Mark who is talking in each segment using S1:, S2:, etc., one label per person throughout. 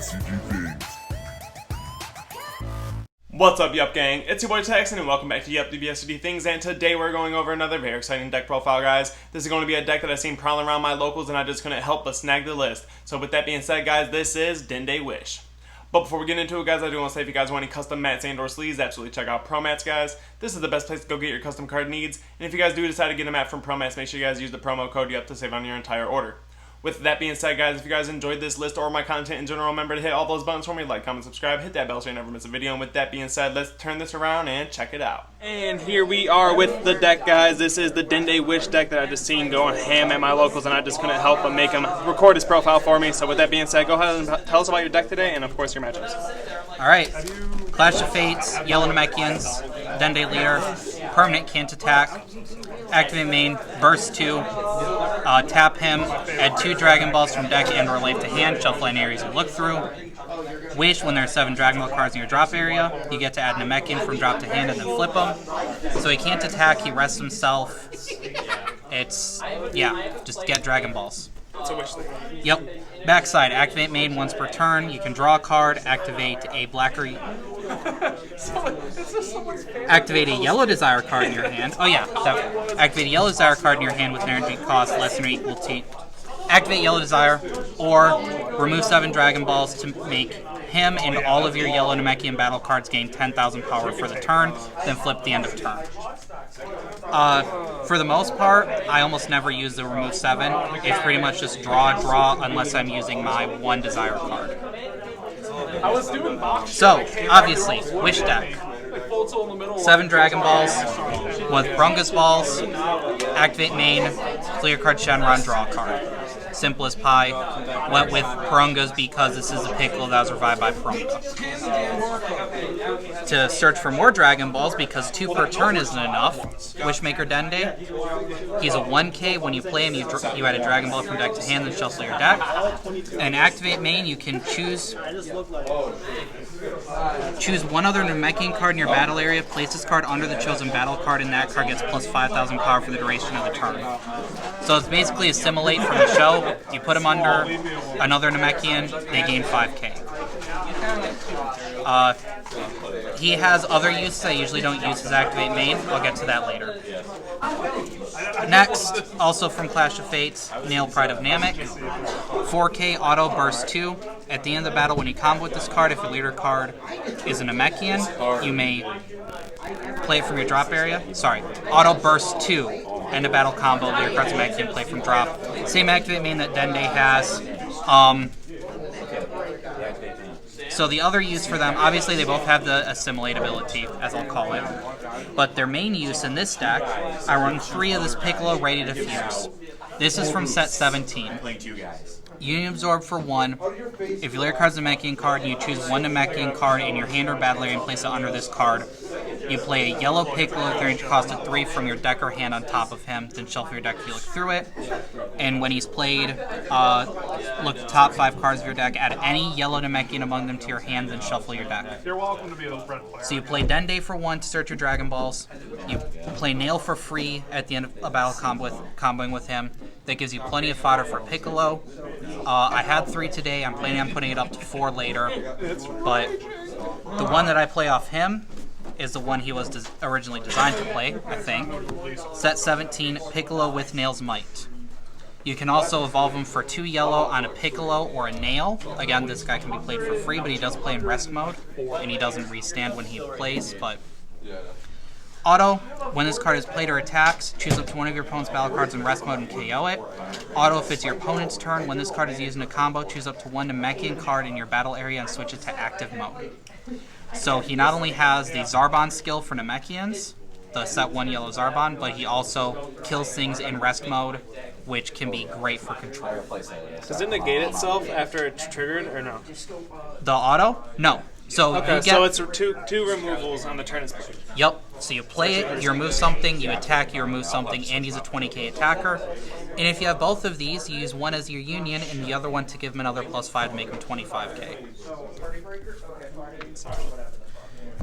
S1: DBSCG things.
S2: What's up, Yuhp gang? It's your boy Texan, and welcome back to Yuhp DBSCG Things, and today we're going over another very exciting deck profile, guys. This is going to be a deck that I've seen prowling around my locals, and I just couldn't help but snag the list. So with that being said, guys, this is Dende Wish. But before we get into it, guys, I do want to say if you guys want any custom mats and or sleeves, absolutely check out Promats, guys. This is the best place to go get your custom card needs, and if you guys do decide to get a mat from Promats, make sure you guys use the promo code Yuhp to save on your entire order. With that being said, guys, if you guys enjoyed this list or my content in general, remember to hit all those buttons for me, like, comment, subscribe, hit that bell so you never miss a video. And with that being said, let's turn this around and check it out. And here we are with the deck, guys. This is the Dende Wish deck that I just seen going ham at my locals, and I just couldn't help but make him record his profile for me. So with that being said, go ahead and tell us about your deck today and, of course, your matchups.
S3: All right, Clash of Fates, Yellow Namekians, Dende leader, permanent can't attack, activate main, burst 2, tap him, add 2 Dragon Balls from deck and or life to hand, shuffle any areas you look through. Wish, when there are 7 Dragon Ball cards in your drop area, you get to add Namekian from drop to hand and then flip him. So he can't attack, he rests himself. Just get Dragon Balls.
S2: It's a wish thing.
S3: Yep. Backside, activate main once per turn. You can draw a card, activate a black or activate a yellow desire card in your hand. Oh yeah, activate a yellow desire card in your hand with an energy cost less than or equal to. Activate yellow desire, or remove 7 Dragon Balls to make him and all of your yellow Namekian battle cards gain 10,000 power for the turn, then flip the end of turn. For the most part, I almost never use the remove 7. It's pretty much just draw, unless I'm using my 1 desire card. So, obviously, Wish deck. 7 Dragon Balls with Brunga's Balls, activate main, clear card Shenron, draw a card. Simple as pie. Went with Brunga's because this is a Piccolo that was revived by Brunga. To search for more Dragon Balls, because 2 per turn isn't enough, Wishmaker Dende. He's a 1K. When you play him, you add a Dragon Ball from deck to hand and shuffle your deck. And activate main, you can choose one other Namekian card in your battle area, place this card under the chosen battle card, and that card gets plus 5,000 power for the duration of the turn. So it's basically assimilate from the show. You put them under another Namekian, they gain 5k. He has other uses. I usually don't use his activate main. I'll get to that later. Next, also from Clash of Fates, Nail Pride of Namek. 4k auto burst 2. At the end of the battle, when you combo with this card, if your leader card is a Namekian, you may play it from your drop area. Sorry, auto burst 2. End of battle combo, leader card's Namekian, play from drop. Same activate main that Dende has. So the other use for them, obviously they both have the assimilate ability, as I'll call it. But their main use in this deck, I run 3 of this Piccolo ready to fuse. This is from set 17. Union Absorb for 1. If your leader card's a Namekian card and you choose 1 Namekian card in your hand or battle area and place it under this card, you play a yellow Piccolo with range cost of 3 from your deck or hand on top of him, then shuffle your deck if you look through it. And when he's played, look at the top 5 cards of your deck, add any yellow Namekian among them to your hand, then shuffle your deck.
S4: You're welcome to be a friend player.
S3: So you play Dende for 1 to search your Dragon Balls. You play Nail for free at the end of a battle comboing with him. That gives you plenty of fodder for Piccolo. I had 3 today. I'm planning on putting it up to 4 later. But the one that I play off him is the one he was originally designed to play, I think. Set 17, Piccolo with Nail's Might. You can also evolve him for 2 yellow on a Piccolo or a Nail. Again, this guy can be played for free, but he does play in rest mode, and he doesn't restand when he plays, but... Auto, when this card is played or attacks, choose up to 1 of your opponent's battle cards in rest mode and KO it. Auto, if it's your opponent's turn, when this card is used in a combo, choose up to 1 Namekian card in your battle area and switch it to active mode. So he not only has the Zarbon skill for Namekians, the set 1 yellow Zarbon, but he also kills things in rest mode, which can be great for control.
S2: Does it negate itself after it's triggered, or no?
S3: The auto? No. So
S2: okay,
S3: you get,
S2: so it's two removals on the turn it's played.
S3: Yep. So you play it, you remove something, you attack, you remove something, and he's a 20k attacker. And if you have both of these, you use one as your union and the other one to give him another +5 to make him 25k.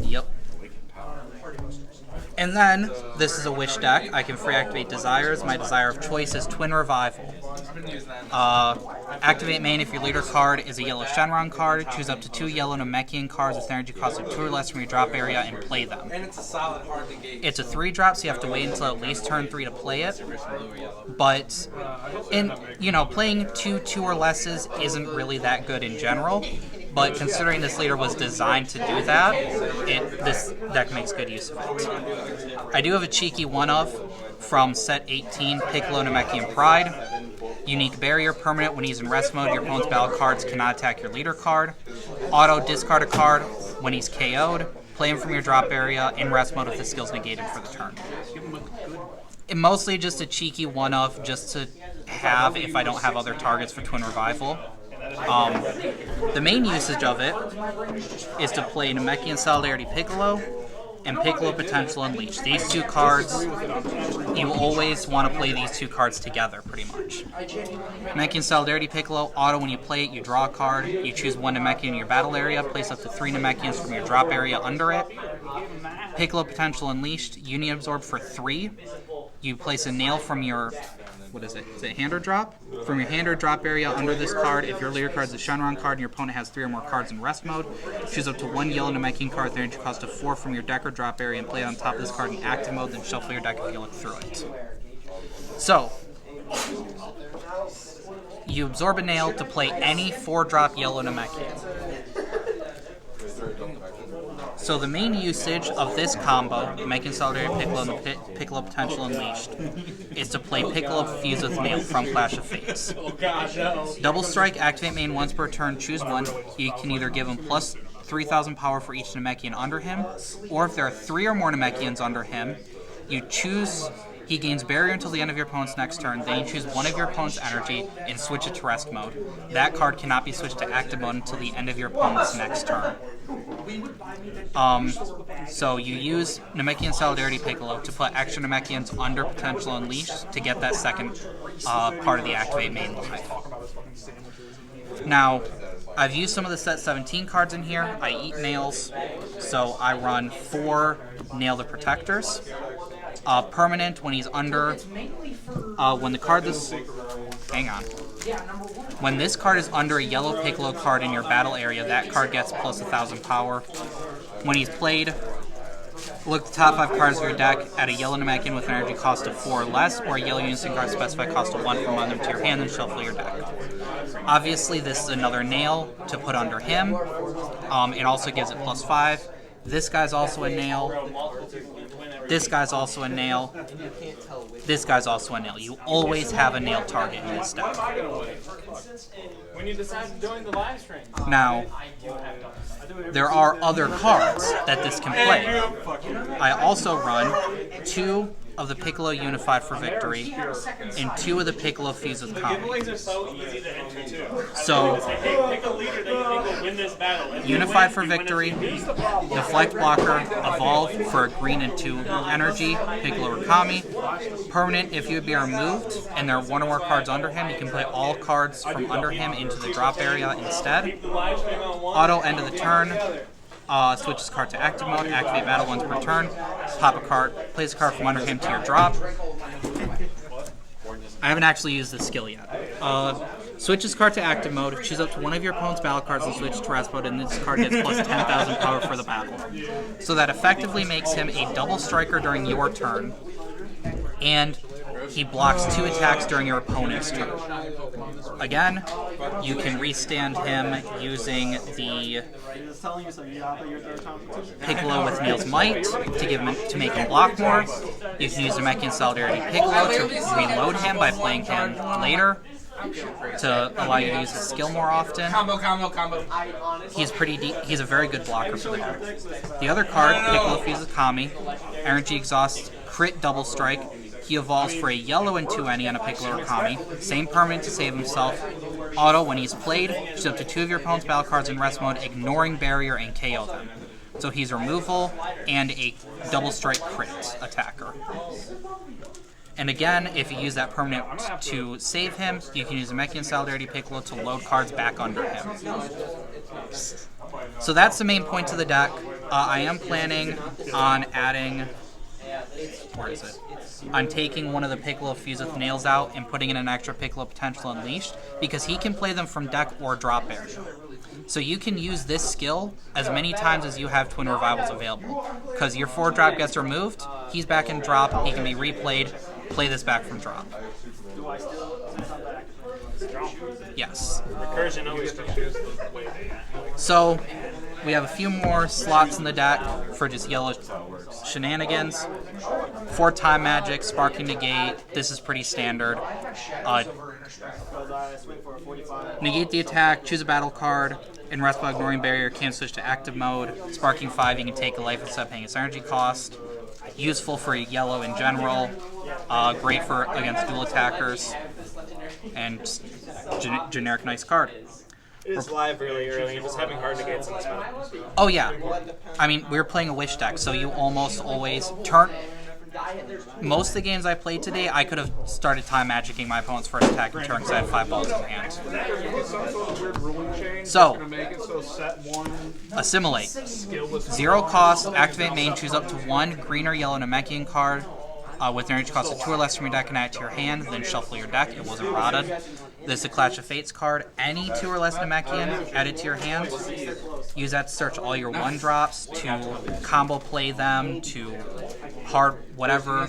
S3: Yep. And then, this is a wish deck. I can free activate desires. My desire of choice is Twin Revival. Activate main if your leader card is a yellow Shenron card. Choose up to 2 yellow Namekian cards with energy cost of 2 or less from your drop area and play them. It's a 3-drop, so you have to wait until at least turn 3 to play it. But, playing 2 or lesses isn't really that good in general. But considering this leader was designed to do that, this deck makes good use of it. I do have a cheeky one-of from set 18, Piccolo Namekian Pride. Unique barrier permanent. When he's in rest mode, your opponent's battle cards cannot attack your leader card. Auto discard a card when he's KO'd. Play him from your drop area in rest mode if the skill's negated for the turn. And mostly just a cheeky one-of just to have if I don't have other targets for Twin Revival. The main usage of it is to play Namekian Solidarity Piccolo and Piccolo Potential Unleashed. These 2 cards, you always want to play these 2 cards together, pretty much. Namekian Solidarity Piccolo, auto when you play it, you draw a card, you choose 1 Namekian in your battle area, place up to 3 Namekians from your drop area under it. Piccolo Potential Unleashed, Union Absorb for 3. You place a nail from your... What is it? Is it hand or drop? From your hand or drop area under this card, if your leader card is a Shenron card and your opponent has 3 or more cards in rest mode, choose up to 1 yellow Namekian card with energy cost of 4 from your deck or drop area and play it on top of this card in active mode, then shuffle your deck if you look through it. So, you absorb a nail to play any 4-drop yellow Namekian. So the main usage of this combo, Namekian Solidarity Piccolo and Piccolo Potential Unleashed, is to play Piccolo fused with Nail from Clash of Fates. Double Strike, activate main once per turn, choose 1. You can either give him plus 3,000 power for each Namekian under him, or if there are 3 or more Namekians under him, you choose... He gains barrier until the end of your opponent's next turn. Then you choose 1 of your opponent's energy and switch it to rest mode. That card cannot be switched to active mode until the end of your opponent's next turn. So you use Namekian Solidarity Piccolo to put extra Namekians under Potential Unleashed to get that second part of the activate main live. Now, I've used some of the set 17 cards in here. I eat nails, so I run 4 Nail the Protectors. Permanent when he's under, when the card is, hang on. When this card is under a yellow Piccolo card in your battle area, that card gets plus 1,000 power. When he's played, look at the top 5 cards of your deck, add a yellow Namekian with an energy cost of 4 or less, or a yellow unison card specified cost of 1 from among them to your hand, and shuffle your deck. Obviously, this is another nail to put under him. It also gives it plus 5. This guy's also a nail. This guy's also a nail. This guy's also a nail. You always have a nail target in this deck.
S2: When you decide to join the live stream.
S3: Now, there are other cards that this can play. I also run 2 of the Piccolo Unified for Victory and 2 of the Piccolo Fuse with Kami. So, Unified for Victory, Deflect Blocker, Evolve for a green and 2 energy, Piccolo or Kami. Permanent, if you would be removed and there are 1 or more cards under him, you can play all cards from under him into the drop area instead. Auto, end of the turn. Switch this card to active mode, activate battle once per turn, pop a card, place a card from under him to your drop. I haven't actually used this skill yet. Switch this card to active mode, choose up to 1 of your opponent's battle cards and switch to rest mode, and this card gets plus 10,000 power for the battle. So that effectively makes him a double striker during your turn, and he blocks 2 attacks during your opponent's turn. Again, you can restand him using the Piccolo with Nail's Might to make him block more. You can use Namekian Solidarity Piccolo to reload him by playing him later to allow you to use his skill more often. He's a very good blocker for the deck. The other card, Piccolo Fuse with Kami, Energy Exhaust, crit double strike. He evolves for a yellow and 2 any on a Piccolo or Kami. Same permanent to save himself. Auto, when he's played, choose up to 2 of your opponent's battle cards in rest mode, ignoring barrier and KO them. So he's removal and a double strike crit attacker. And again, if you use that permanent to save him, you can use a Namekian Solidarity Piccolo to load cards back under him. So that's the main point of the deck. I am planning on adding where is it? I'm taking one of the Piccolo Fuse with Nails out and putting in an extra Piccolo Potential Unleashed because he can play them from deck or drop area. So you can use this skill as many times as you have Twin Revivals available. Because your 4-drop gets removed, he's back in drop, he can be replayed, play this back from drop. Yes.
S2: Recursion always choose.
S3: So we have a few more slots in the deck for just yellow shenanigans. 4 time magic, sparking negate. This is pretty standard. Negate the attack, choose a battle card, and rest by ignoring barrier, can switch to active mode. Sparking 5, you can take a life instead of paying its energy cost. Useful for yellow in general. Great for against dual attackers. And just generic nice card.
S2: It is live really early and just having hard negates in this map.
S3: Oh yeah. I mean, we were playing a Wish deck, so you almost always turn... Most of the games I played today, I could have started time magicking my opponent's first attack and turn because I had 5 balls in hand. So, assimilate. 0 cost, activate main, choose up to 1 green or yellow Namekian card with an energy cost of 2 or less from your deck and add it to your hand, then shuffle your deck. It wasn't rotted. This is a Clash of Fates card. Any 2 or less Namekian, add it to your hand. Use that to search all your 1-drops, to combo play them, to hard whatever.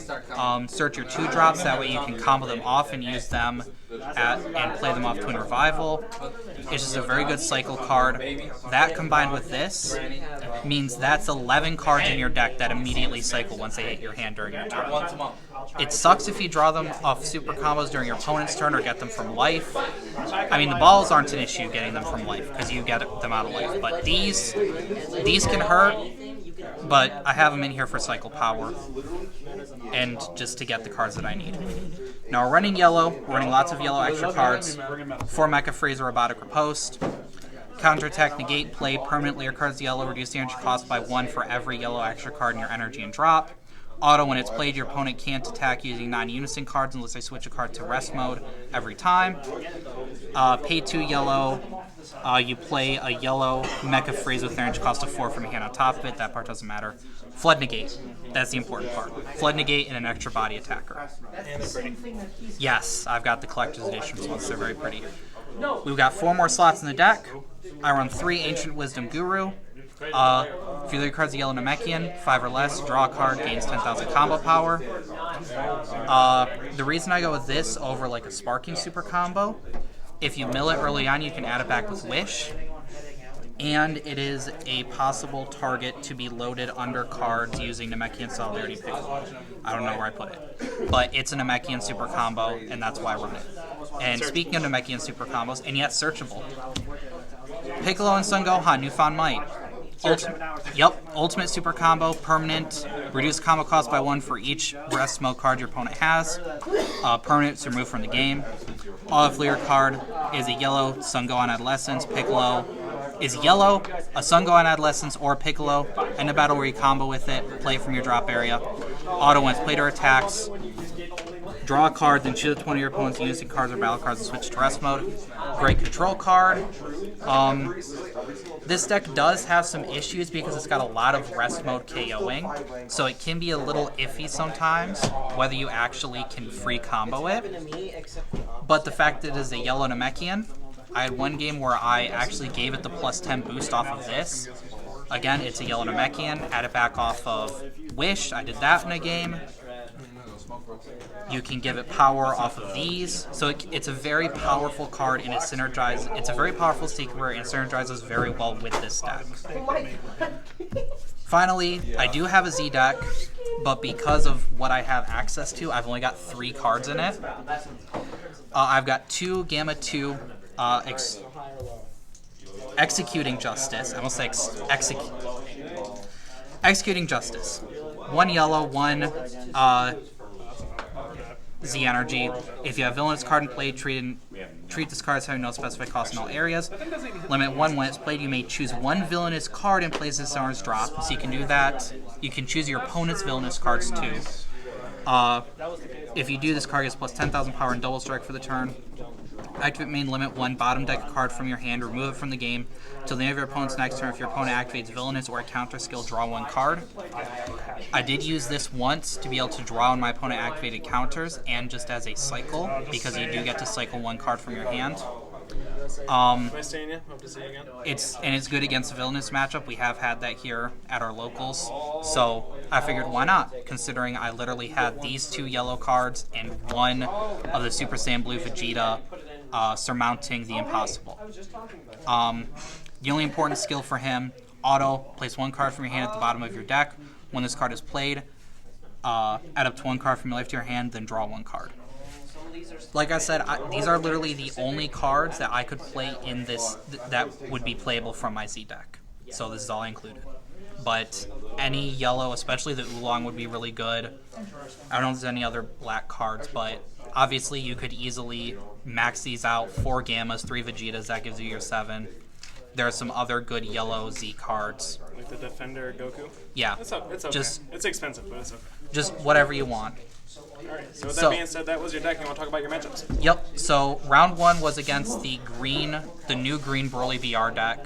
S3: Search your 2-drops, that way you can combo them off and use them and play them off Twin Revival. It's just a very good cycle card. That combined with this means that's 11 cards in your deck that immediately cycle once they hit your hand during your turn. It sucks if you draw them off super combos during your opponent's turn or get them from life. I mean, the balls aren't an issue getting them from life because you get them out of life, but these can hurt. But I have them in here for cycle power and just to get the cards that I need. Now we're running yellow. We're running lots of yellow extra cards. 4 Mecha Freeze or Robotic Riposte. Counterattack, negate, play permanently your cards yellow. Reduce the energy cost by 1 for every yellow extra card in your energy and drop. Auto, when it's played, your opponent can't attack using non-unison cards unless they switch a card to rest mode every time. Pay 2 yellow. You play a yellow Mecha Freeze with energy cost of 4 from your hand on top of it. That part doesn't matter. Flood negate. That's the important part. Flood negate and an extra body attacker.
S2: And they're pretty.
S3: Yes, I've got the collector's edition ones. They're very pretty. We've got 4 more slots in the deck. I run 3 Ancient Wisdom Guru. If you leave cards a yellow Namekian, 5 or less, draw a card, gains 10,000 combo power. The reason I go with this over like a Sparking Super combo, if you mill it early on, you can add it back with Wish. And it is a possible target to be loaded under cards using Namekian Solidarity Piccolo. I don't know where I put it. But it's a Namekian Super combo, and that's why I run it. And speaking of Namekian Super combos, and yet searchable, Piccolo and Son Gohan, Newfound Might. Ultimate Super Combo, permanent, reduce combo cost by 1 for each rest mode card your opponent has. Permanent is removed from the game. All of your card is a yellow Son Gohan Adolescence. Piccolo is yellow, a Son Gohan Adolescence or Piccolo. In a battle where you combo with it, play it from your drop area. Auto, when it's played or attacks, draw a card, then choose 20 of your opponent's using cards or battle cards and switch to rest mode. Great control card. This deck does have some issues because it's got a lot of rest mode KOing, so it can be a little iffy sometimes whether you actually can free combo it. But the fact that it is a yellow Namekian, I had one game where I actually gave it the +10 boost off of this. Again, it's a yellow Namekian, add it back off of Wish. I did that in a game. You can give it power off of these, so it's a very powerful card, and it synergizes. It's a very powerful sequer, and it synergizes very well with this deck. Finally, I do have a Z deck, but because of what I have access to, I've only got 3 cards in it. I've got 2 Gamma 2 Executing Justice. I almost say Executing Justice. 1 yellow, 1 Z energy. If you have villainous card in play, treat this card as having no specified cost in all areas. Limit 1, when it's played, you may choose 1 villainous card and place this on its drop. So you can do that. You can choose your opponent's villainous cards too. If you do, this card gets plus 10,000 power and double strike for the turn. Activate main, limit 1, bottom deck a card from your hand, remove it from the game. Till the end of your opponent's next turn, if your opponent activates villainous or a counter skill, draw 1 card. I did use this once to be able to draw on my opponent activated counters and just as a cycle, because you do get to cycle one card from your hand.
S2: Nice seeing you. Hope to see you again.
S3: It's good against a villainous matchup. We have had that here at our locals, so I figured why not, considering I literally had these 2 yellow cards and one of the Super Saiyan Blue Vegeta surmounting the impossible. The only important skill for him, auto, place 1 card from your hand at the bottom of your deck. When this card is played, add up to 1 card from your life to your hand, then draw 1 card. Like I said, these are literally the only cards that I could play in this that would be playable from my Z deck. So this is all included. But any yellow, especially the Oolong, would be really good. I don't know if there's any other black cards, but obviously you could easily max these out. 4 Gammas, 3 Vegetas, that gives you your 7. There are some other good yellow Z cards.
S2: Like the Defender Goku?
S3: Yeah.
S2: It's okay. It's expensive, but it's okay.
S3: Just whatever you want.
S2: Alright, so with that being said, that was your deck. You want to talk about your matchups?
S3: Yep, so round 1 was against the new green Broly VR deck.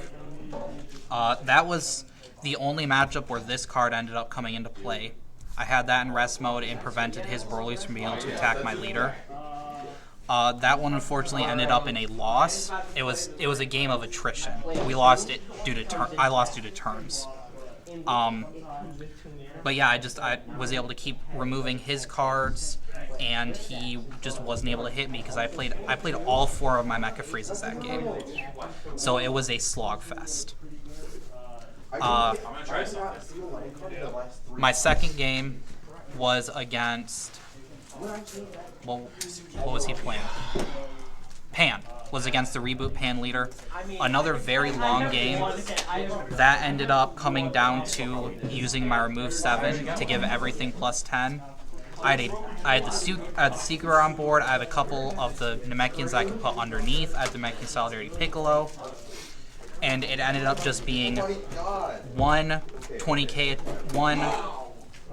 S3: That was the only matchup where this card ended up coming into play. I had that in rest mode and prevented his Broly's from being able to attack my leader. That one unfortunately ended up in a loss. It was a game of attrition. We lost it I lost due to turns. But yeah, I was able to keep removing his cards, and he just wasn't able to hit me because I played all 4 of my Mecha Freezes that game. So it was a slog fest. My second game was against, well, what was he playing? Pan was against the Reboot Pan leader. Another very long game that ended up coming down to using my remove 7 to give everything plus 10. I had the Seeker on board. I had a couple of the Namekians I could put underneath. I had the Namekian Solidarity Piccolo. And it ended up just being one 20k, one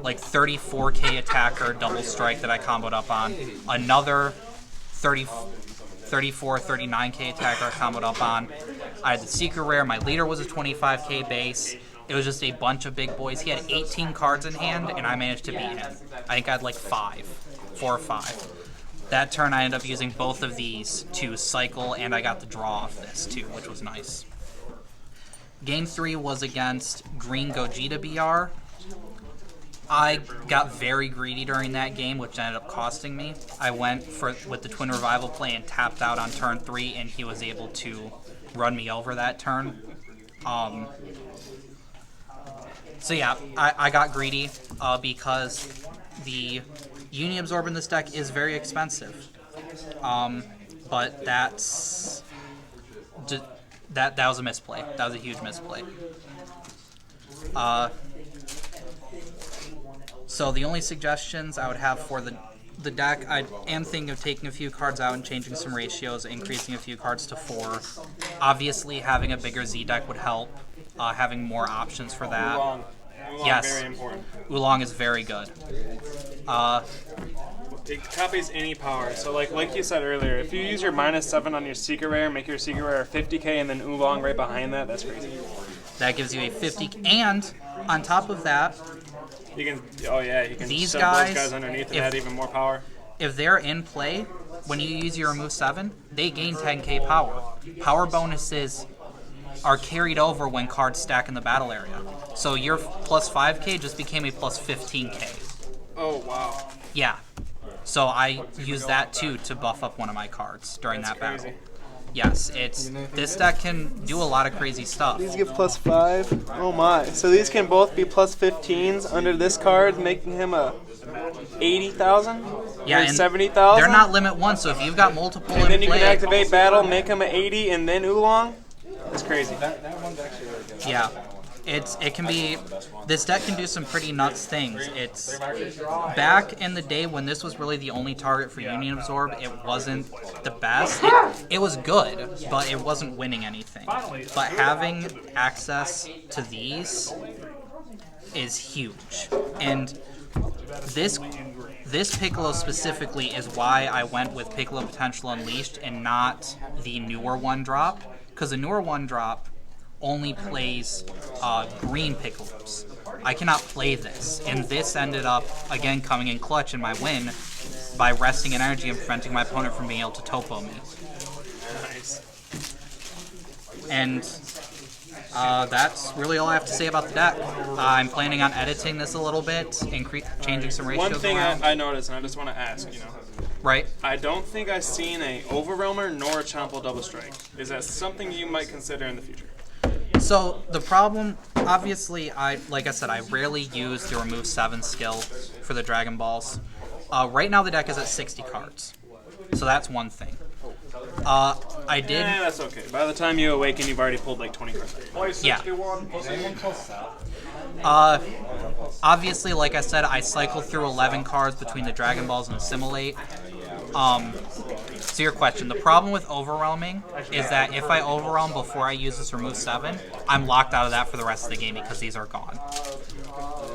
S3: like 34k attacker double strike that I comboed up on. Another 34, 39k attacker I comboed up on. I had the Seeker Rare. My leader was a 25k base. It was just a bunch of big boys. He had 18 cards in hand, and I managed to beat him. I think I had like 4 or 5. That turn, I ended up using both of these to cycle, and I got the draw off this too, which was nice. Game 3 was against Green Gogeta BR. I got very greedy during that game, which ended up costing me. I went with the Twin Revival play and tapped out on turn 3, and he was able to run me over that turn. So yeah, I got greedy because the Uni-Absorb in this deck is very expensive. But that was a misplay. That was a huge misplay. So the only suggestions I would have for the deck, I am thinking of taking a few cards out and changing some ratios, increasing a few cards to 4. Obviously, having a bigger Z deck would help. Having more options for that.
S2: Oolong.
S3: Yes,
S2: Very important.
S3: Oolong is very good.
S2: It copies any power. So like you said earlier, if you use your -7 on your Seeker Rare, make your Seeker Rare 50k, and then Oolong right behind that, that's crazy.
S3: That gives you a 50, and on top of that,
S2: You can, you can
S3: these
S2: shove
S3: guys,
S2: those guys underneath and add even more power.
S3: if they're in play, when you use your remove 7, they gain 10k power. Power bonuses are carried over when cards stack in the battle area. So your plus 5k just became a plus 15k.
S2: Oh, wow.
S3: Yeah. So I use that too to buff up one of my cards during that
S2: crazy.
S3: battle. Yes, this deck can do a lot of crazy stuff.
S2: These give +5. Oh my. So these can both be +15s under this card, making him a 80,000?
S3: Yeah,
S2: or
S3: and
S2: 70,000?
S3: they're not limit 1, so if you've got multiple
S2: And
S3: in
S2: then you
S3: play,
S2: can activate battle, make him a 80, and then Oolong? That's crazy.
S1: That one's actually really good.
S3: yeah. It can be, this deck can do some pretty nuts things. It's back in the day when this was really the only target for Union Absorb, it wasn't the best. It was good, but it wasn't winning anything. But having access to these is huge. And this Piccolo specifically is why I went with Piccolo Potential Unleashed and not the newer 1-drop, because the newer 1-drop only plays green Piccolos. I cannot play this. And this ended up, again, coming in clutch in my win by resting an energy and preventing my opponent from being able to topo me.
S2: Nice.
S3: And that's really all I have to say about the deck. I'm planning on editing this a little bit, changing some ratios
S2: One thing
S3: around.
S2: I noticed, and I just want to ask,
S3: Right?
S2: I don't think I've seen a Overwhelmer nor a Chompo double strike. Is that something you might consider in the future?
S3: So the problem, obviously, like I said, I rarely use the remove 7 skill for the Dragon Balls. Right now the deck is at 60 cards, so that's one thing. I did.
S2: That's okay. By the time you awaken, you've already pulled like 20 cards.
S3: Yeah. Obviously, like I said, I cycle through 11 cards between the Dragon Balls and Assimilate. So your question, the problem with overwhelming is that if I overwhelm before I use this remove 7, I'm locked out of that for the rest of the game because these are gone.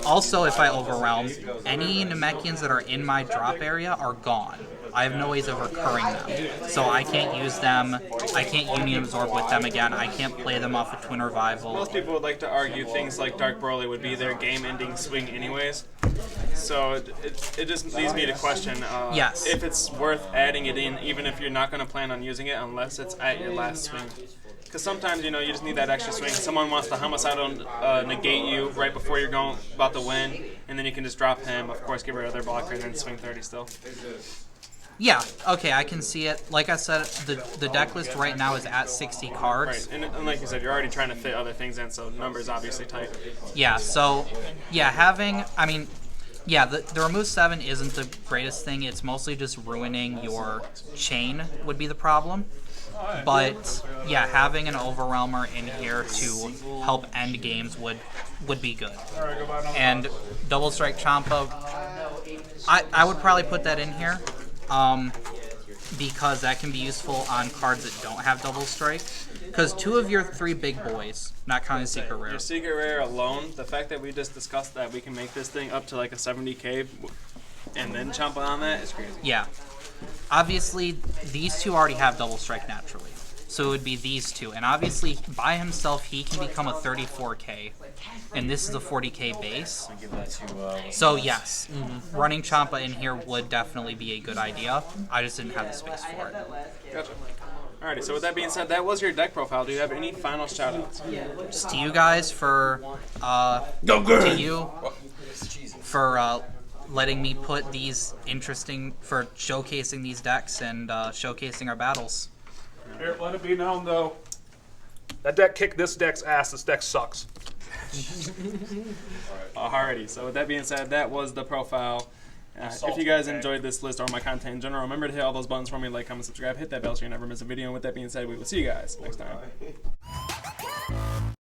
S3: Also, if I overwhelm, any Namekians that are in my drop area are gone. I have no ways of recurring them. So I can't use them, I can't Union Absorb with them again, I can't play them off of Twin Revival.
S2: Most people would like to argue things like Dark Broly would be their game-ending swing anyways. So it just leads me to question
S3: Yes.
S2: if it's worth adding it in, even if you're not going to plan on using it unless it's at your last swing. Because sometimes, you just need that extra swing. Someone wants to homicidal negate you right before you're about to win, and then you can just drop him, of course, get rid of their blocker, and then swing 30 still.
S3: Yeah, okay, I can see it. Like I said, the deck list right now is at 60 cards.
S2: Right, and like you said, you're already trying to fit other things in, so numbers obviously tight.
S3: Yeah, so, yeah, the remove 7 isn't the greatest thing. It's mostly just ruining your chain would be the problem. But, yeah, having an Overwhelmer in here to help end games would be good. And Double Strike Champa, I would probably put that in here. Because that can be useful on cards that don't have double strike. Because 2 of your 3 big boys, not counting Secret Rare.
S2: Your Secret Rare alone, the fact that we just discussed that we can make this thing up to like a 70k and then Champa on that is crazy.
S3: Yeah. Obviously, these 2 already have double strike naturally. So it would be these 2. And obviously, by himself, he can become a 34k. And this is a 40k base. So yes, running Champa in here would definitely be a good idea. I just didn't have the space for it.
S2: Gotcha. Alrighty, so with that being said, that was your deck profile. Do you have any final shout-outs?
S3: Just to you guys for, to you for letting me put these for showcasing these decks and showcasing our battles.
S1: Here, let it be known though, that deck kicked this deck's ass. This deck sucks.
S2: Alrighty, so with that being said, that was the profile. If you guys enjoyed this list or my content in general, remember to hit all those buttons for me, like, comment, subscribe, hit that bell so you never miss a video. And with that being said, we will see you guys next time.